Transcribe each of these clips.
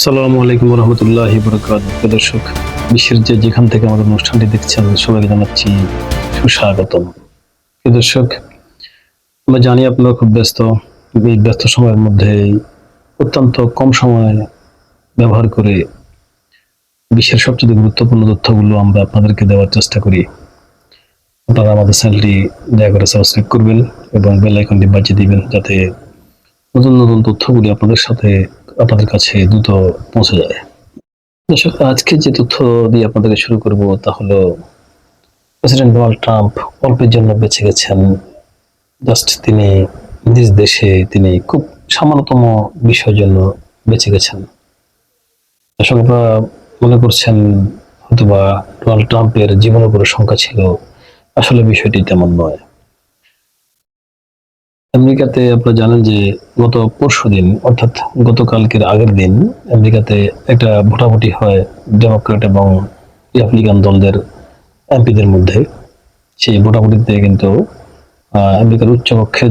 আসসালামু আলাইকুম রহমতুল্লাহি বরকাতুহু। দর্শক, বিশ্বের যেখান থেকে আমাদের অনুষ্ঠানটি দেখছেন সবাইকে জানাচ্ছি সুস্বাগতম। দর্শক, আমরা জানি আপনারা খুব ব্যস্ত। এই ব্যস্ত সময়ের মধ্যে অত্যন্ত কম সময় ব্যবহার করে বিশ্বের সবচেয়ে গুরুত্বপূর্ণ তথ্যগুলো আমরা আপনাদেরকে দেওয়ার চেষ্টা করি। আপনারা আমাদের চ্যানেলটি দয়া করে সাবস্ক্রাইব করবেন এবং বেল আইকনটি বাজিয়ে দিবেন, যাতে নতুন নতুন তথ্যগুলি আপনাদের কাছে দ্রুত পৌঁছে যায়। দর্শক, আজকে যে তথ্য দিয়ে আপনাদেরকে শুরু করব তা হলো, প্রেসিডেন্ট ডোনাল্ড ট্রাম্প অল্পের জন্য বেঁচে গেছেন। জাস্ট তিনি নিজ দেশে তিনি খুব সামান্যতম বিষয়ের জন্য বেঁচে গেছেন। দর্শক, আপনারা মনে করছেন হয়তোবা ডোনাল্ড ট্রাম্পের জীবনের উপরে শঙ্কা ছিল। আসলে বিষয়টি তেমন নয়। আমেরিকাতে আপনারা জানেন যে গত পরশুদিন, অর্থাৎ গতকালকের আগের দিন, আমেরিকাতে একটা ভোটাভুটি হয় ডেমোক্রেট এবং রিপাবলিকান দলদের এমপিদের মধ্যে। সেই ভোটাভুটিতে কিন্তু আমেরিকার উচ্চকক্ষে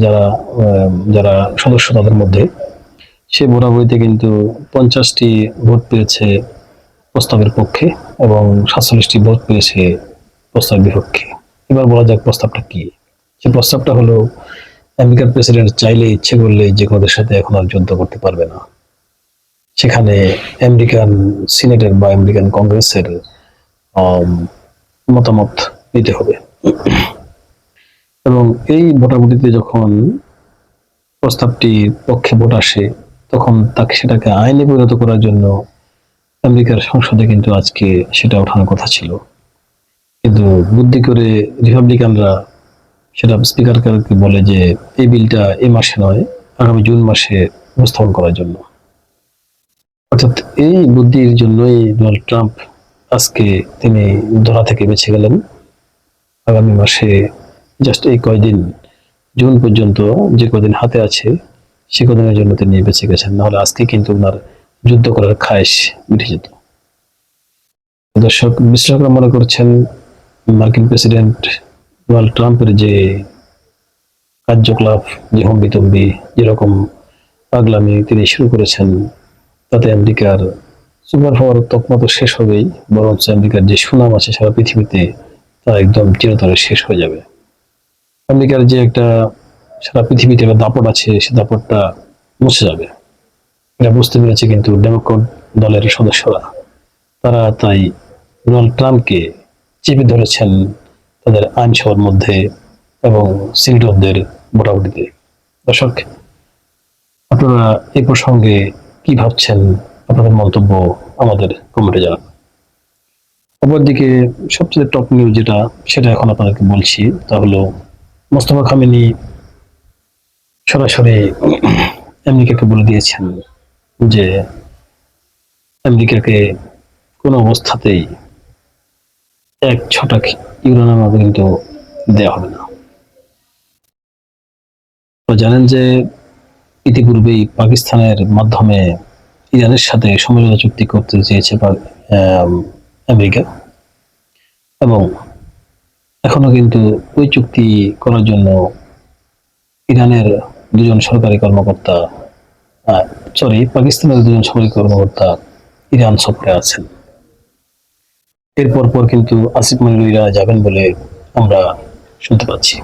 যারা সদস্য তাদের মধ্যে সেই ভোটাভুটিতে কিন্তু 50টি ভোট পেয়েছে প্রস্তাবের পক্ষে এবং 47টি ভোট পেয়েছে প্রস্তাবের বিপক্ষে। এবার বলা যাক প্রস্তাবটা কি। সেই প্রস্তাবটা হলো, আমেরিকার প্রেসিডেন্ট চাইলে ইচ্ছে করলে যে কোনো দেশের সাথে এখন আর যুদ্ধ করতে পারবে না। সেখানে আমেরিকান সিনেটের বা আমেরিকান কংগ্রেসের মতামত নিতে হবে। এবং এই ভোটাভুটিতে যখন প্রস্তাবটির পক্ষে ভোট আসে, তখন সেটাকে আইনে পরিণত করার জন্য আমেরিকার সংসদে কিন্তু আজকে সেটা ওঠানোর কথা ছিল। কিন্তু বুদ্ধি করে রিপাবলিকানরা সেটা স্পিকারকে বলে যে এই বিলটা এই মাসে নয়, আগামী জুন মাসে উপস্থাপন করার জন্য। অর্থাৎ এই বুদ্ধির জন্যই ডোনাল্ড ট্রাম্প আজকে তিনি ধরা থেকে বেঁচে গেলেন। আগামী মাসে জাস্ট এই কয়দিন, জুন পর্যন্ত যে কদিন হাতে আছে সে কদিনের জন্য তিনি বেঁচে গেছেন। নাহলে আজকে কিন্তু ওনার যুদ্ধ করার খায়েশ মিটে যেত। দর্শক, বিশ্লেষকরা মনে করছেন মার্কিন প্রেসিডেন্ট ডোনাল্ড ট্রাম্পের যে কার্যকলাপ, যে হম্বিতম্বি, যেরকম পাগলামি তিনি শুরু করেছেন, তাতে আমেরিকার সুপার পাওয়ার তকমা তো শেষ হবেই, বরঞ্চ আমেরিকার যে সুনাম আছে সারা পৃথিবীতে তা একদম চিরতরে শেষ হয়ে যাবে। আমেরিকার যে একটা সারা পৃথিবীতে একটা দাপট আছে, সে দাপটটা মুছে যাবে। এটা বুঝতে পেরেছে কিন্তু ডেমোক্রেট দলের সদস্যরা। তারা তাই ডোনাল্ড ট্রাম্পকে চেপে ধরেছেন তাদের আইনসভার মধ্যে এবং সিনেটরদের ভোটাভুটিতে। দর্শক, আপনারা এই প্রসঙ্গে কি ভাবছেন? আপনাদের মন্তব্য আমাদের কমেন্টে জানান। অপরদিকে সবচেয়ে টপ নিউজ সেটা এখন আপনাদেরকে বলছি, তা হলো মোস্তফা খামেনি সরাসরি আমেরিকাকে বলে দিয়েছেন যে আমেরিকাকে কোনো অবস্থাতেই এক ছটাক ইউরেনিয়াম কিন্তু দেওয়া হবে না। জানেন যে ইতিপূর্বেই পাকিস্তানের মাধ্যমে ইরানের সাথে সমঝোতা চুক্তি করতে চেয়েছে আমেরিকা, এবং এখনো কিন্তু ওই চুক্তি করার জন্য ইরানের দুজন সরকারি কর্মকর্তা, পাকিস্তানের দুজন সরকারি কর্মকর্তা ইরান সফরে আছেন। এরপর কিন্তু আসিফ মনিরুরা যাবেন বলে আমরা শুনতে পাচ্ছি।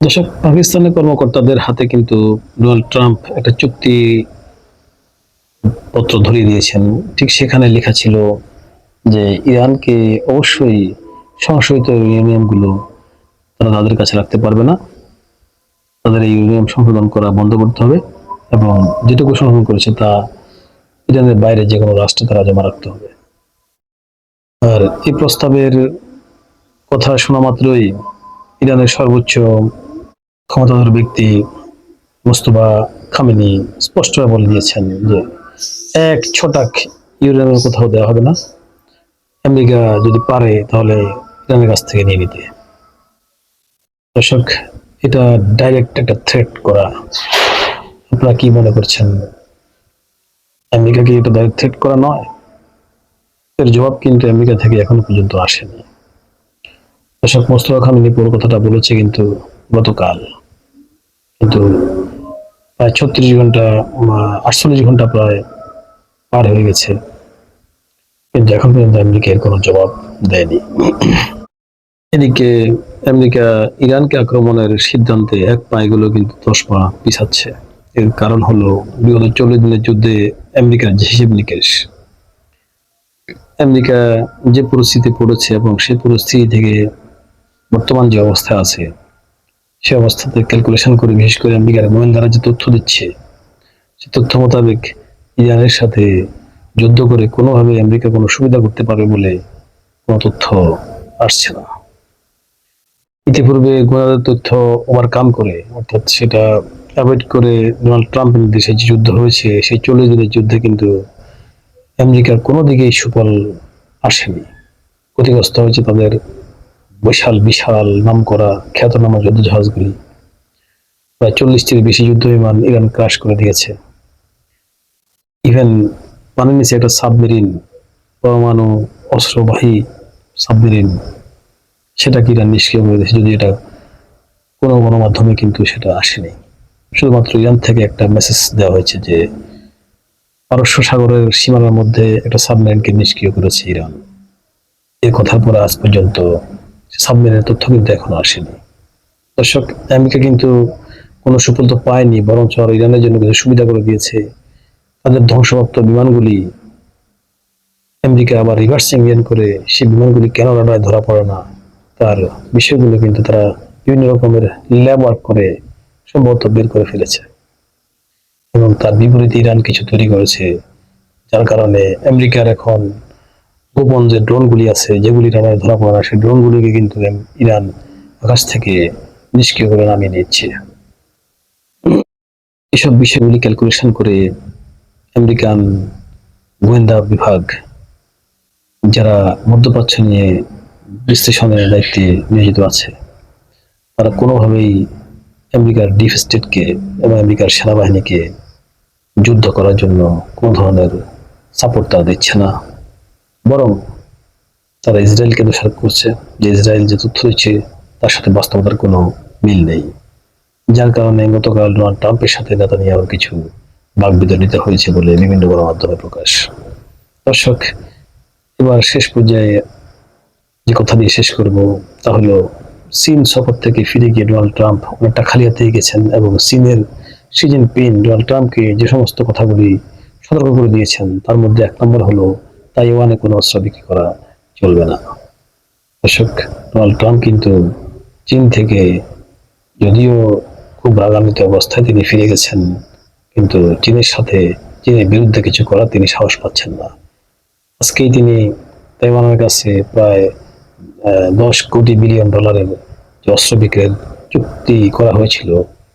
দর্শক, পাকিস্তানের কর্মকর্তাদের হাতে কিন্তু ডোনাল্ড ট্রাম্প একটা চুক্তি পত্র ধরিয়ে দিয়েছেন। ঠিক সেখানে লেখা ছিল যে ইরানকে অবশ্যই সংশোধিত ইউরেনিয়ামগুলো তারা তাদের কাছে রাখতে পারবে না। তাদের এই ইউরেনিয়াম সংশোধন করা বন্ধ করতে হবে এবং যেটুকু সংশোধন করেছে তা ইরানের বাইরে যে কোনো রাষ্ট্রে তারা জমা রাখতে হবে। আর এই প্রস্তাবের কথা শোনা মাত্রই ইরানের সর্বোচ্চ ক্ষমতাধর ব্যক্তি মোস্তফা খামেনি স্পষ্টভাবে বলে দিয়েছেন যে এক ছটাক ইউরেনিয়াম কোথাও দেওয়া হবে না। আমেরিকা যদি পারে তাহলে ইরানের কাছ থেকে নিয়ে নিতে। দর্শক, এটা ডাইরেক্ট একটা থ্রেট করা। আপনারা কি মনে করছেন? আমেরিকা কি এটা ডাইরেক্ট থ্রেট করা নয়? এর জবাব কিন্তু আমেরিকা থেকে এখনো পর্যন্ত আসেনি। দর্শক, মোস্তফা খামেনি পুরো কথাটা বলেছে কিন্তু গতকাল, কিন্তু প্রায় 48 ঘন্টা প্রায় পার হয়ে গেছে, কিন্তু এখন পর্যন্ত আমেরিকা এর কোনো জবাব দেয়নি। এদিকে আমেরিকা ইরানকে আক্রমণের সিদ্ধান্তে এক পা এগুলো কিন্তু 10 পা পিছাচ্ছে। এর কারণ হলো বিগত 40 দিনের যুদ্ধে আমেরিকার যে হিসেব নিকেশ, আমেরিকা যে পরিস্থিতি পড়েছে এবং সেই পরিস্থিতি থেকে বর্তমান যে অবস্থা আছে সে অবস্থাতে ক্যালকুলেশন করে, বিশেষ করে আমেরিকার গোয়েন্দারা যে তথ্য দিচ্ছে, সে তথ্য মোতাবেক ইরানের সাথে যুদ্ধ করে কোনোভাবে আমেরিকা কোনো সুবিধা করতে পারবে বলে কোনো তথ্য আসছে না। ইতিপূর্বে গোয়েন্দাদের তথ্য ওভারকাম করে, অর্থাৎ সেটা অ্যাভয়েড করে ডোনাল্ড ট্রাম্পের দেশে যে যুদ্ধ হয়েছে সেই 40 দিনের যুদ্ধে কিন্তু আমেরিকার কোনো দিকেই সুফল আসেনি। ক্ষতিগ্রস্ত হয়েছে তাদের বিশাল বিশাল নাম করা খ্যাতনামা যুদ্ধ জাহাজগুলি। প্রায় 40টির বেশি যুদ্ধ বিমান ইরান ক্রাশ করে দিয়েছে। ইভেন পানির নিচে একটা সাবমেরিন, পরমাণু অস্ত্রবাহী সাবমেরিন, সেটাকে ইরান নিষ্ক্রিয় করে দিয়েছে, যদি এটা কোনো গণমাধ্যমে কিন্তু সেটা আসেনি। শুধুমাত্র ইরান থেকে একটা মেসেজ দেওয়া হয়েছে যে পারস্য সাগরের সীমানার মধ্যে একটা সাবমেরিনকে নিষ্ক্রিয় করেছে ইরান। এই কথার পরে আজ পর্যন্ত সাবমেরিনের তথ্য কিন্তু এখনো আসেনি। দর্শক, আমেরিকা কিন্তু কোনো সুফল তো পায়নি, বরঞ্চ আর ইরানের জন্য কিছু সুবিধা করে দিয়েছে। তাদের ধ্বংসপ্রাপ্ত বিমানগুলি আমেরিকা আবার রিভার্স ইঞ্জিন করে সেই বিমানগুলি কেন রাডারে ধরা পড়ে না, তার বিষয়গুলো কিন্তু তারা বিভিন্ন রকমের ল্যাব ওয়ার্ক করে সম্ভবত বের করে ফেলেছে, এবং তার বিপরীতে ইরান কিছু তৈরি করেছে, যার কারণে আমেরিকার এখন গোপন যে ড্রোনগুলি আছে যেগুলি রাডারে ধরা পড়ে না, সেই ড্রোনগুলিকে কিন্তু ইরান আকাশ থেকে নিষ্ক্রিয় করে নামিয়ে নিচ্ছে। এসব বিষয়গুলি ক্যালকুলেশন করে আমেরিকান গোয়েন্দা বিভাগ, যারা মধ্যপ্রাচ্য নিয়ে বিশ্লেষণের দায়িত্বে নিয়োজিত আছে, তারা কোনোভাবেই আমেরিকার ডিপ স্টেটকে এবং আমেরিকার সেনাবাহিনীকে যুদ্ধ করার জন্য কোনো ধরনের সাপোর্ট তারা দিচ্ছে না, বরং তারা ইসরায়েলকে দোষারোপ করছে যে ইসরায়েল যে তথ্য দিচ্ছে তার সাথে বাস্তবতার কোনো মিল নেই। যার কারণে গতকাল ডোনাল্ড ট্রাম্পের সাথে নেতানিয়াহুর কিছু বাকবিতণ্ডা হয়েছে বলে বিভিন্ন গণমাধ্যমে প্রকাশ। দর্শক, এবার শেষ পর্যায়ে যে কথা দিয়ে শেষ করব তা হলো, চীন সফর থেকে ফিরে গিয়ে ডোনাল্ড ট্রাম্প অনেকটা খালি হাতে গেছেন, এবং চীনের শি জিনপিং ডোনাল্ড ট্রাম্পকে যে সমস্ত কথাগুলি সতর্ক করে দিয়েছেন তার মধ্যে 1 নম্বর হলো তাইওয়ানে কোনো অস্ত্র বিক্রি করা চলবে না। দর্শক, ডোনাল্ড ট্রাম্প কিন্তু চীন থেকে যদিও খুব রাগান্বিত অবস্থায় তিনি ফিরে গেছেন, কিন্তু চীনের বিরুদ্ধে কিছু করার তিনি সাহস পাচ্ছেন না। আজকেই তিনি তাইওয়ানের কাছে প্রায় 10 কোটি বিলিয়ন ডলারের যে অস্ত্র বিক্রির চুক্তি করা হয়েছিল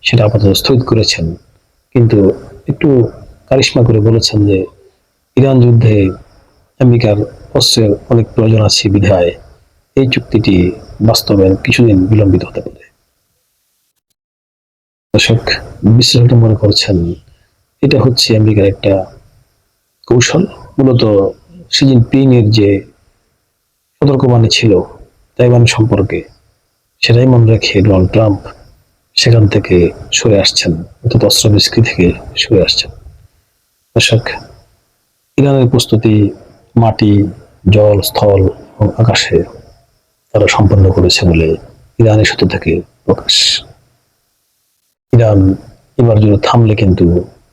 সেটা আপাতত স্থগিত করেছেন, কিন্তু একটু কারিশমা করে বলেছেন যে ইরান যুদ্ধে আমেরিকার অস্ত্রের অনেক প্রয়োজন আছে বিধায় এই চুক্তিটি বাস্তবায়ন কিছুদিন বিলম্বিত হতে পারে। দর্শক, বিশ্লেষকরা মনে করছেন এটা হচ্ছে আমেরিকার একটা কৌশল। মূলত শি জিনপিং এর যে সতর্কবাণী ছিল তাইওয়ান সম্পর্কে, সেটাই মনে রেখে ডোনাল্ড ট্রাম্প সেখান থেকে সরে আসছেন, অর্থাৎ অস্ত্র বিক্রি থেকে সরে আসছেন। দর্শক, ইরানের প্রস্তুতি মাটি, জল, স্থল এবং আকাশে তারা সম্পন্ন করেছে বলে ইরানের সূত্র থেকে প্রকাশ। ইরান এবার যদি থামলে কিন্তু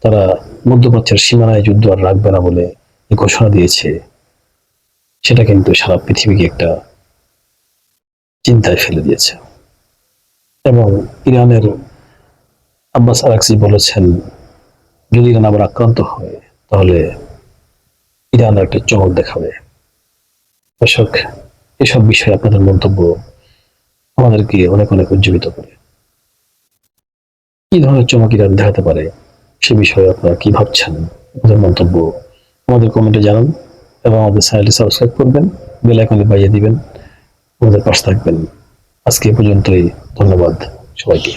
তারা মধ্যপ্রাচ্যের সীমানায় যুদ্ধ আর রাখবে না বলে ঘোষণা দিয়েছে, সেটা কিন্তু সারা পৃথিবীকে একটা চিন্তায় ফেলে দিয়েছে। এবং ইরানের আব্বাস আরাকচি বলেছেন যদি ইরান আবার আক্রান্ত হয় তাহলে ইরান একটা চমক দেখাবে। দর্শক, এসব বিষয়ে আপনাদের মন্তব্য আমাদেরকে অনেক অনেক উজ্জীবিত করে। কি ধরনের চমক ইরান দেখাতে পারে সে বিষয়ে আপনারা কি ভাবছেন, আপনাদের মন্তব্য আমাদের কমেন্টে জানান, এবং আমাদের চ্যানেলটি সাবস্ক্রাইব করবেন, বেল আইকনে বাজিয়ে দিবেন, আমাদের পাশে থাকবেন। আজকে এ পর্যন্তই, ধন্যবাদ সবাইকে।